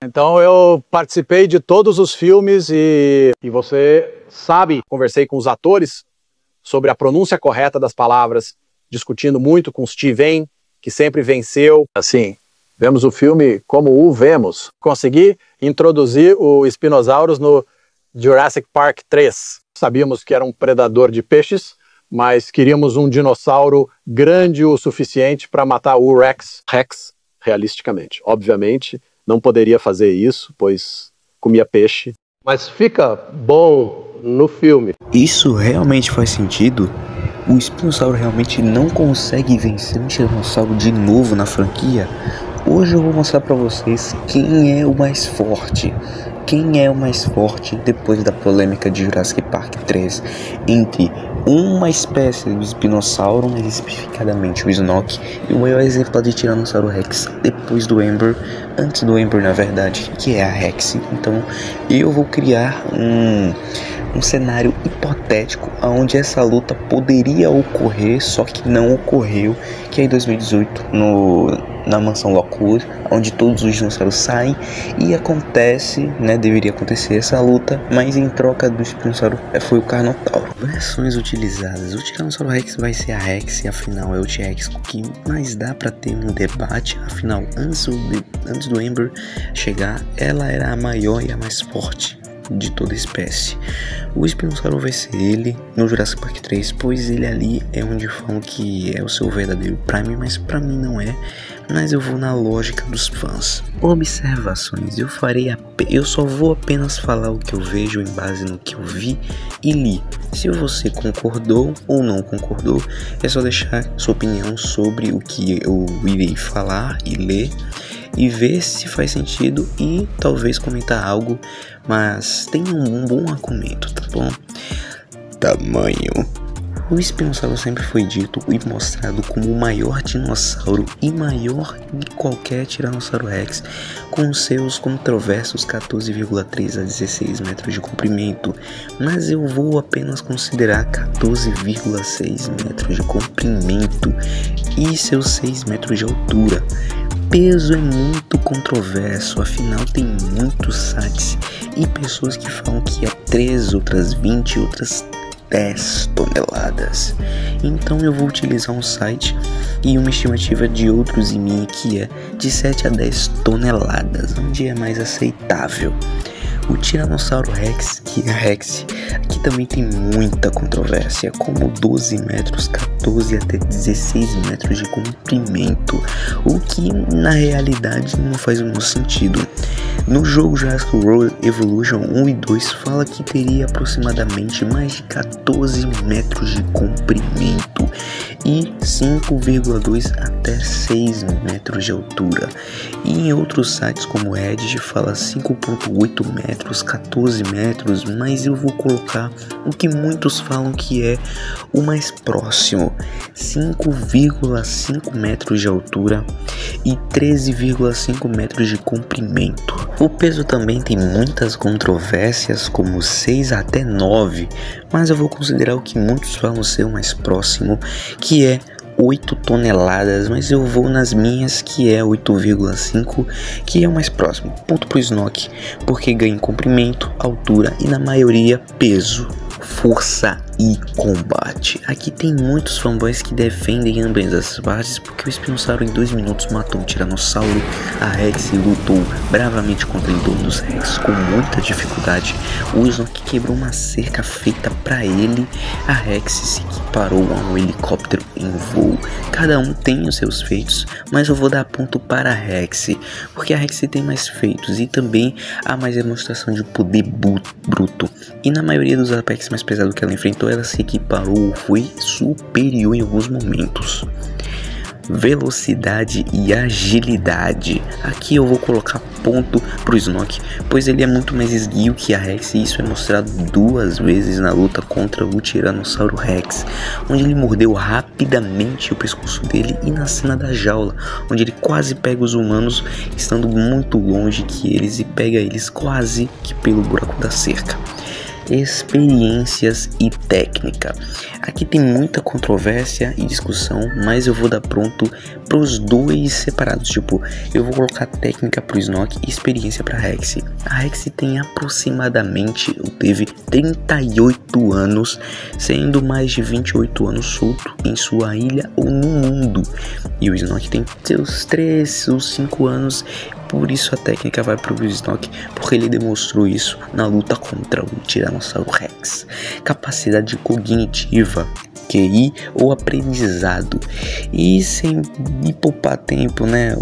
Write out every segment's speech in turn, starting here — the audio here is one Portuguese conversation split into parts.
Então eu participei de todos os filmes e você sabe, conversei com os atores sobre a pronúncia correta das palavras, discutindo muito com Steve Zahn, que sempre venceu. Assim, vemos o filme como o vemos. Consegui introduzir o Spinosaurus no Jurassic Park 3. Sabíamos que era um predador de peixes, mas queríamos um dinossauro grande o suficiente para matar o Rex realisticamente. Obviamente, não poderia fazer isso, pois comia peixe. Mas fica bom no filme. Isso realmente faz sentido? O Espinossauro realmente não consegue vencer um Tiranossauro de novo na franquia? Hoje eu vou mostrar pra vocês quem é o mais forte. Quem é o mais forte depois da polêmica de Jurassic Park 3 entre uma espécie do espinossauro, mais especificadamente o Snoke, e o maior exemplar de Tiranossauro Rex depois do Ember, antes do Ember na verdade, que é a Rex. Então eu vou criar um cenário hipotético onde essa luta poderia ocorrer, só que não ocorreu, que é em 2018 na mansão Lockwood, onde todos os dinossauros saem e acontece, né, deveria acontecer essa luta, mas em troca do espinossauro foi o Carnotauro. Versões utilizadas: o Tiranossauro Rex vai ser a Rex, e afinal é o T-Rex que mais dá para ter um debate, afinal antes do Ember chegar, ela era a maior e a mais forte de toda a espécie. O Espinossauro vai ser ele no Jurassic Park 3, pois ele ali é onde falam que é o seu verdadeiro Prime, mas pra mim não é. Mas eu vou na lógica dos fãs. Observações: eu só vou apenas falar o que eu vejo em base no que eu vi e li. Se você concordou ou não concordou, é só deixar sua opinião sobre o que eu irei falar e ler e ver se faz sentido e talvez comentar algo, mas tenha um bom argumento, tá bom? Tamanho: o Espinossauro sempre foi dito e mostrado como o maior dinossauro e maior de qualquer Tiranossauro Rex, com seus controversos 14,3 a 16 metros de comprimento, mas eu vou apenas considerar 14,6 metros de comprimento e seus 6 metros de altura. Peso é muito controverso, afinal tem muitos sites e pessoas que falam que é 13, outras 20, outras 10 toneladas. Então eu vou utilizar um site e uma estimativa de outros em mim que é de 7 a 10 toneladas, onde é mais aceitável. O Tiranossauro Rex, que é Rex, aqui também tem muita controvérsia, como 12 metros, 14 até 16 metros de comprimento, o que na realidade não faz muito sentido. No jogo Jurassic World Evolution 1 e 2 fala que teria aproximadamente mais de 14 metros de comprimento e 5,2 até 6 metros de altura. E em outros sites como Reddit fala 5,8 metros, 14 metros, mas eu vou colocar o que muitos falam que é o mais próximo, 5,5 metros de altura e 13,5 metros de comprimento. O peso também tem muitas controvérsias, como 6 até 9, mas eu vou considerar o que muitos falam ser o mais próximo, que é 8 toneladas, mas eu vou nas minhas, que é 8,5, que é o mais próximo. Ponto pro Snoke, porque ganha em comprimento, altura e na maioria peso, força e combate. Aqui tem muitos fanboys que defendem ambas as partes, porque o Espinossauro em 2 minutos matou um Tiranossauro, a Rex lutou bravamente contra o dono dos Rex com muita dificuldade, o Snoke quebrou uma cerca feita para ele, a Rex se equiparou a um helicóptero em voo. Cada um tem os seus feitos, mas eu vou dar ponto para a Rex, porque a Rex tem mais feitos e também há mais demonstração de poder bruto, e na maioria dos ataques mais pesados que ela enfrentou, ela se equiparou, foi superior em alguns momentos. Velocidade e agilidade: aqui eu vou colocar ponto pro Snoke, pois ele é muito mais esguio que a Rex, e isso é mostrado 2 vezes na luta contra o Tiranossauro Rex, onde ele mordeu rapidamente o pescoço dele, e na cena da jaula, onde ele quase pega os humanos estando muito longe que eles e pega eles quase que pelo buraco da cerca. experiências e técnica. Aqui tem muita controvérsia e discussão, mas eu vou dar pronto pros dois separados. Tipo, eu vou colocar técnica pro Snoke e experiência pra Rex. A Rex tem aproximadamente, ou teve 38 anos, sendo mais de 28 anos solto em sua ilha ou no mundo. E o Snoke tem seus 3 ou 5 anos. Por isso a técnica vai pro Snoke, porque ele demonstrou isso na luta contra o Tiranossauro Rex. Capacidade cognitiva, QI ou aprendizado. E sem poupar tempo, né?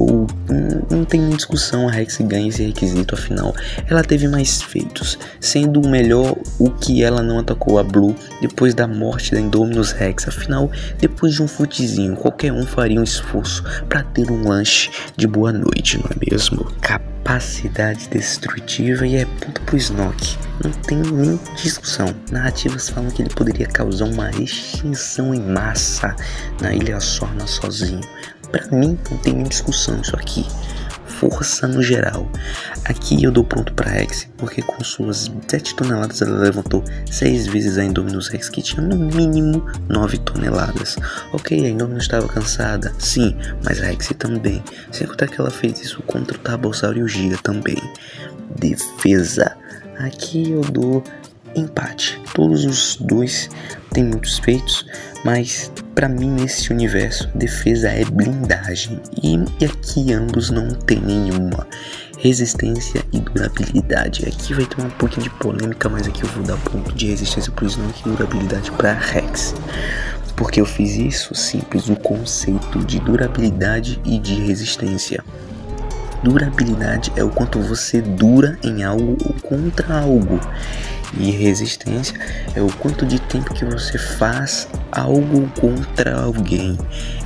Não tem discussão, a Rex ganha esse requisito, afinal ela teve mais feitos, sendo o melhor o que ela não atacou a Blue depois da morte da Indominus Rex. Afinal, depois de um futezinho, qualquer um faria um esforço para ter um lanche de boa noite, não é mesmo? Capacidade destrutiva e é ponto pro Snoke. Não tem nem discussão. Narrativas falam que ele poderia causar uma extinção em massa na Ilha Sorna sozinho. Pra mim não tem nem discussão isso aqui. Força no geral. Aqui eu dou ponto pra Rex, porque com suas 7 toneladas ela levantou 6 vezes a Indominus Rex, que tinha no mínimo 9 toneladas. Ok, a Indominus estava cansada, sim, mas a Rex também. Sem contar que ela fez isso contra o Tarbossauro e o Giga também. Defesa. Aqui eu dou empate. Todos os dois têm muitos feitos, mas pra mim nesse universo defesa é blindagem, e aqui ambos não tem nenhuma. Resistência e durabilidade. Aqui vai ter um pouquinho de polêmica, mas aqui eu vou dar ponto de resistência pro Snoke e durabilidade pra Rex. Porque eu fiz isso simples, o conceito de durabilidade e de resistência. Durabilidade é o quanto você dura em algo ou contra algo. E resistência é o quanto de tempo que você faz algo contra alguém.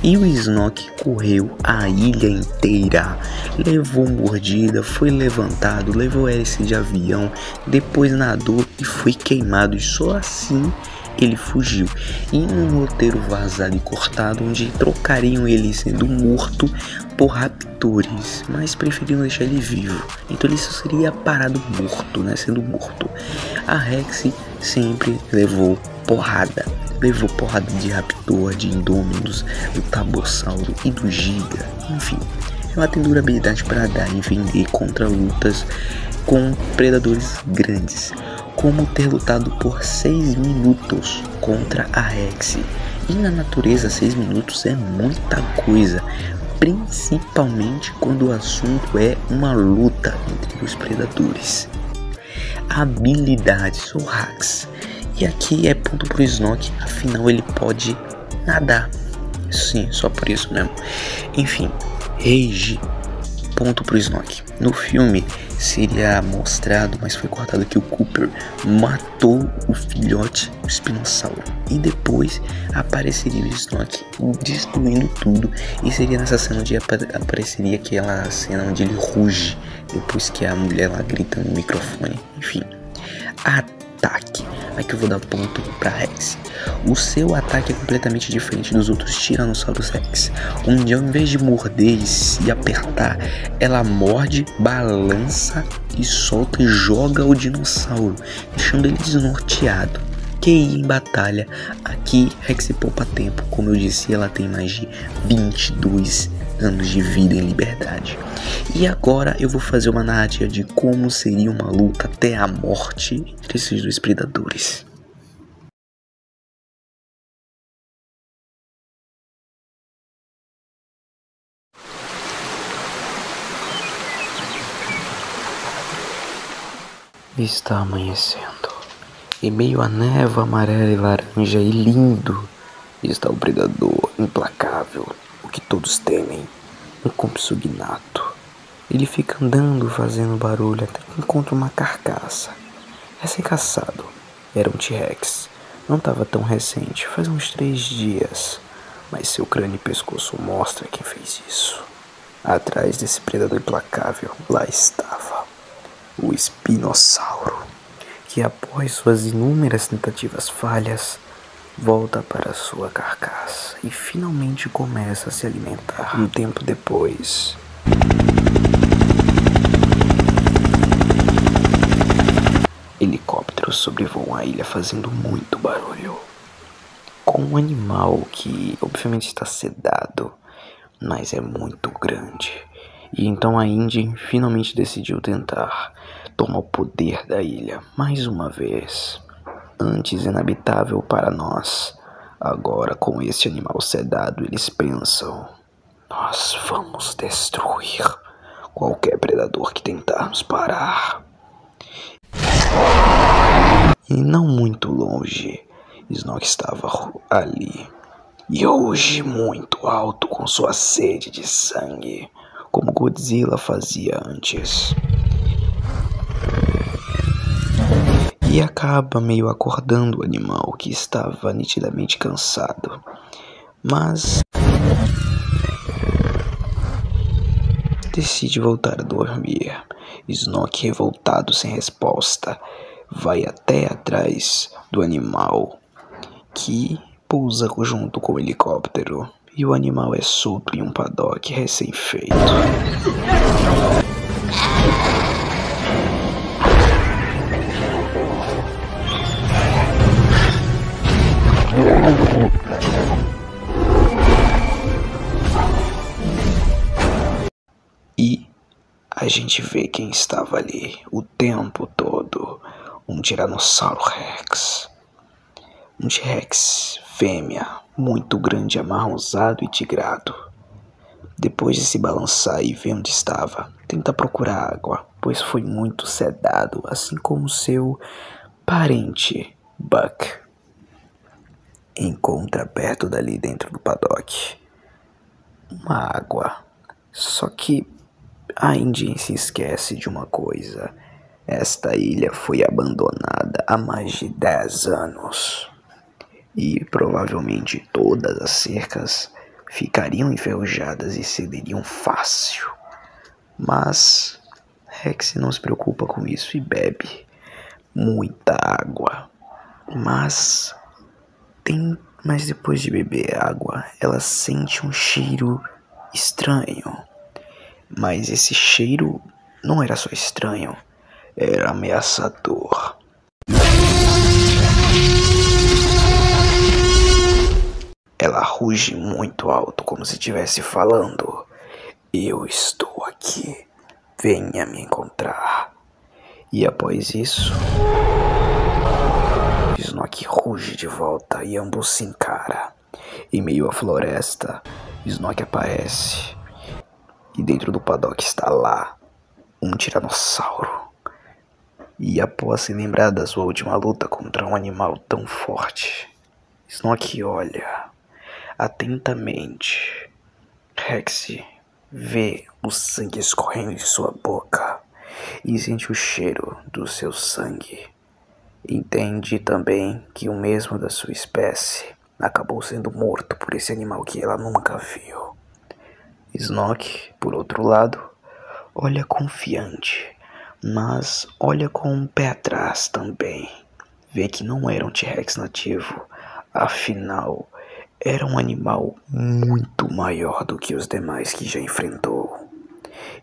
E o Snoke correu a ilha inteira, levou mordida, foi levantado, levou hélice de avião, depois nadou e foi queimado, e só assim ele fugiu. E um roteiro vazado e cortado, onde trocariam ele sendo morto por raptores, mas preferiram deixar ele vivo, então ele só seria parado morto, né, sendo morto. A Rex sempre levou porrada de raptor, de Indominus, do Tarbossauro e do Giga. Enfim, ela tem durabilidade para dar e vender contra lutas com predadores grandes, como ter lutado por 6 minutos contra a Rex. E na natureza 6 minutos é muita coisa, principalmente quando o assunto é uma luta entre os predadores. Habilidades ou hacks. E aqui é ponto pro Snoke, afinal ele pode nadar. Sim, só por isso mesmo. Enfim, Rage, ponto pro Snoke. No filme seria mostrado, mas foi cortado, que o Cooper matou o filhote do espinossauro. E depois apareceria o Snoke destruindo tudo. E seria nessa cena onde apareceria aquela cena onde ele ruge depois que a mulher lá grita no microfone. Enfim, ataque. Aqui eu vou dar ponto pra Rex. O seu ataque é completamente diferente dos outros Tiranossauros Rex, onde ao invés de morder e apertar, ela morde, balança e solta e joga o dinossauro, deixando ele desnorteado. QI em batalha. Aqui Rex poupa tempo, como eu disse, ela tem mais de 22 anos de vida em liberdade. E agora eu vou fazer uma narrativa de como seria uma luta até a morte entre esses dois predadores. Está amanhecendo. Em meio à névoa amarela e laranja e lindo está o predador implacável, o que todos temem, um compsognato. Ele fica andando, fazendo barulho, até que encontra uma carcaça. Recém-caçado. Era um T-Rex. Não estava tão recente, faz uns 3 dias. Mas seu crânio e pescoço mostra quem fez isso. Atrás desse predador implacável, lá estava o espinossauro, que após suas inúmeras tentativas falhas, volta para sua carcaça e finalmente começa a se alimentar. Um tempo depois, helicópteros sobrevoam a uma ilha fazendo muito barulho, com um animal que obviamente está sedado, mas é muito grande. E então a Indy finalmente decidiu tentar tomar o poder da ilha mais uma vez. Antes inabitável para nós, agora com este animal sedado eles pensam: nós vamos destruir qualquer predador que tentar nos parar. E não muito longe, Snog estava ali, e hoje muito alto com sua sede de sangue, como Godzilla fazia antes. E acaba meio acordando o animal, que estava nitidamente cansado, mas decide voltar a dormir. Snog, revoltado sem resposta, vai até atrás do animal, que pousa junto com o helicóptero, e o animal é solto em um paddock recém-feito. E a gente vê quem estava ali o tempo todo: um Tiranossauro Rex. Um T-Rex fêmea, muito grande, amarronzado e tigrado. Depois de se balançar e ver onde estava, tenta procurar água, pois foi muito sedado, assim como seu parente, Buck. Encontra perto dali dentro do paddock uma água. Só que a Indy se esquece de uma coisa: esta ilha foi abandonada há mais de 10 anos. E provavelmente todas as cercas ficariam enferrujadas e cederiam fácil. Mas Rex não se preocupa com isso e bebe muita água. Mas depois de beber água, ela sente um cheiro estranho. Mas esse cheiro não era só estranho, era ameaçador. Ela ruge muito alto, como se estivesse falando: eu estou aqui, venha me encontrar. E após isso, Snog ruge de volta e ambos se encaram. Em meio à floresta, Snog aparece, e dentro do paddock está lá um tiranossauro. E após se lembrar da sua última luta contra um animal tão forte, Snog olha atentamente. Rex vê o sangue escorrendo de sua boca e sente o cheiro do seu sangue. Entende também que o mesmo da sua espécie acabou sendo morto por esse animal que ela nunca viu. Snog, por outro lado, olha confiante, mas olha com um pé atrás também. Vê que não era um T-Rex nativo, afinal era um animal muito maior do que os demais que já enfrentou.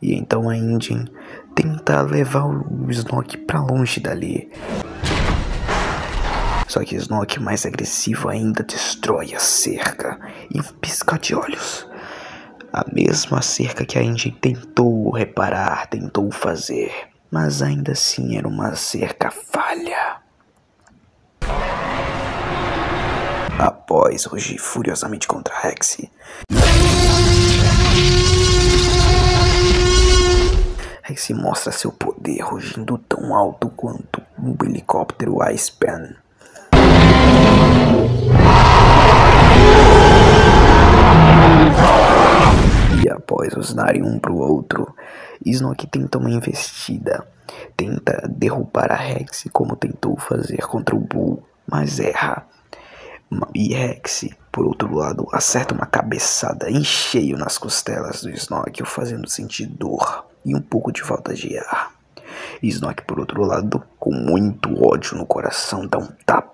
E então a Indy tenta levar o Snog pra longe dali. Só que Snog, mais agressivo ainda, destrói a cerca em um piscar de olhos. A mesma cerca que a Indy tentou reparar, tentou fazer, mas ainda assim era uma cerca falha. Após rugir furiosamente contra Rex, Rex mostra seu poder, rugindo tão alto quanto um helicóptero Icepan. E após usarem um pro outro, Snog tenta uma investida. Tenta derrubar a Rex como tentou fazer contra o Bull, mas erra. E Rex, por outro lado, acerta uma cabeçada em cheio nas costelas do Snog, o fazendo sentir dor e um pouco de falta de ar. Snog, por outro lado, com muito ódio no coração, dá um tapa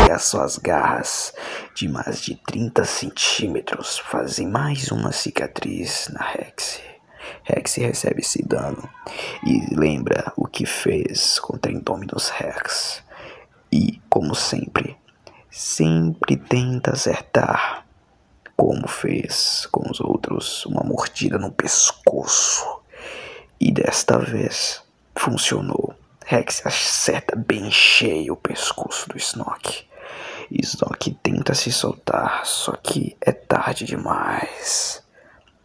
e as suas garras de mais de 30 centímetros fazem mais uma cicatriz na Rex. Rex recebe esse dano e lembra o que fez contra Indominus Rex. E, como sempre tenta acertar, como fez com os outros, uma mordida no pescoço. E desta vez funcionou. Rex acerta bem cheio o pescoço do Snoke. Snoke tenta se soltar, só que é tarde demais.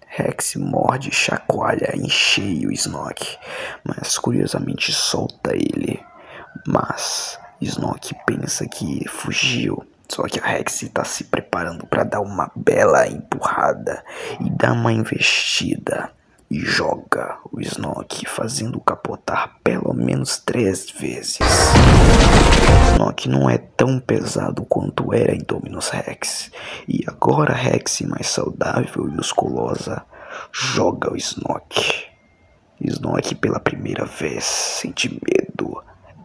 Rex morde e chacoalha em cheio o Snoke, mas curiosamente solta ele. Mas Snoke pensa que fugiu, só que a Rex está se preparando para dar uma bela empurrada e dar uma investida. E joga o Snoke, fazendo capotar pelo menos 3 vezes. Snoke não é tão pesado quanto era em Dominus Rex. E agora Rex, mais saudável e musculosa, joga o Snoke. Snoke pela primeira vez sente medo.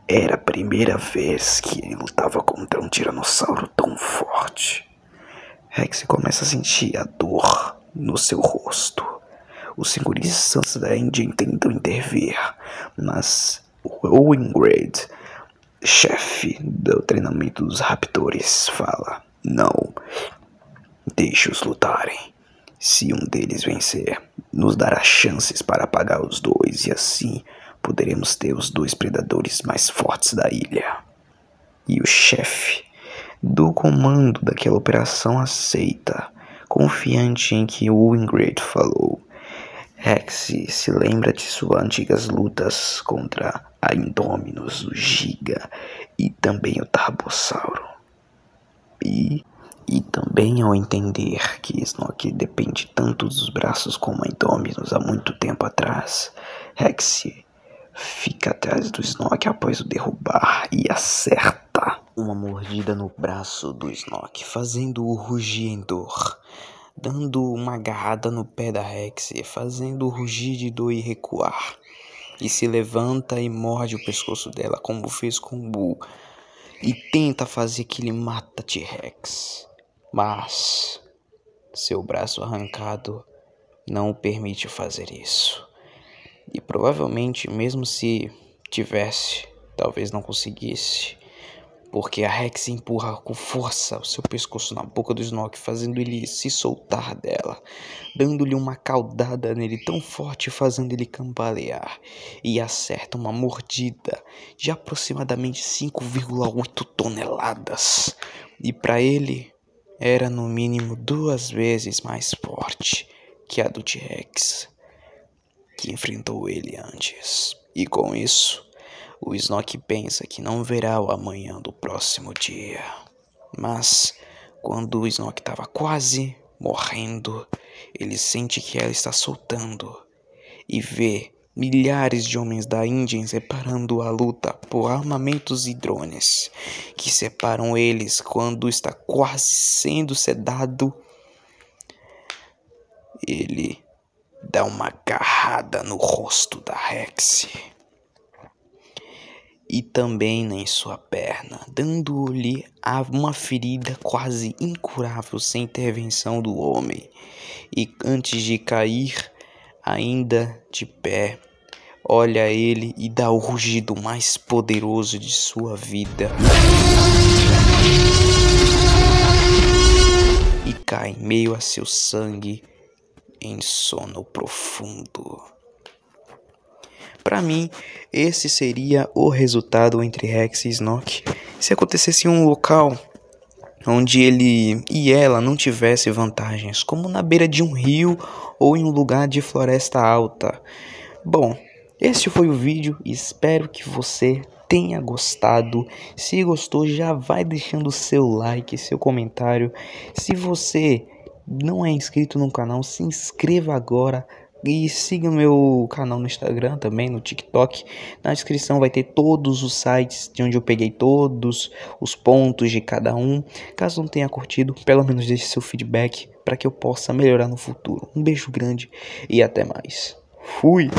Era a primeira vez que ele lutava contra um tiranossauro tão forte. Rex começa a sentir a dor no seu rosto. Os seguranças da Engine tentam intervir, mas o Owen Grade, chefe do treinamento dos raptores, fala: não, deixe-os lutarem. Se um deles vencer, nos dará chances para apagar os dois e assim poderemos ter os 2 predadores mais fortes da ilha. E o chefe do comando daquela operação aceita, confiante em que o Ingrid falou. Rex se lembra de suas antigas lutas contra a Indominus, o Giga e também o Tarbossauro. E também ao entender que Snoke depende tanto dos braços como a Indominus há muito tempo atrás, Rex fica atrás do Snoke após o derrubar e acerta uma mordida no braço do Snoke, fazendo-o rugir em dor. Dando uma agarrada no pé da Rex, fazendo-o rugir de dor e recuar. E se levanta e morde o pescoço dela, como fez com o Bull. E tenta fazer que ele mata T-Rex. Mas seu braço arrancado não o permite fazer isso. E provavelmente, mesmo se tivesse, talvez não conseguisse. Porque a Rex empurra com força o seu pescoço na boca do Snoke, fazendo ele se soltar dela, dando-lhe uma caudada nele tão forte, fazendo ele cambalear, e acerta uma mordida de aproximadamente 5,8 toneladas. E para ele, era no mínimo 2 vezes mais forte que a do T-Rex, que enfrentou ele antes. E com isso, o Snoke pensa que não verá o amanhã do próximo dia. Mas, quando o Snoke estava quase morrendo, ele sente que ela está soltando e vê milhares de homens da Índia separando a luta por armamentos e drones, que separam eles quando está quase sendo sedado. Ele dá uma agarrada no rosto da Rex e também em sua perna, dando-lhe uma ferida quase incurável sem intervenção do homem. E antes de cair, ainda de pé, olha ele e dá o rugido mais poderoso de sua vida. E cai em meio a seu sangue em sono profundo. Para mim, esse seria o resultado entre Rex e Snoke se acontecesse em um local onde ele e ela não tivessem vantagens, como na beira de um rio ou em um lugar de floresta alta. Bom, este foi o vídeo, espero que você tenha gostado. Se gostou, já vai deixando o seu like, seu comentário. Se você não é inscrito no canal, se inscreva agora. E siga meu canal no Instagram, também no TikTok. Na descrição vai ter todos os sites de onde eu peguei todos os pontos de cada um. Caso não tenha curtido, pelo menos deixe seu feedback para que eu possa melhorar no futuro. Um beijo grande e até mais. Fui!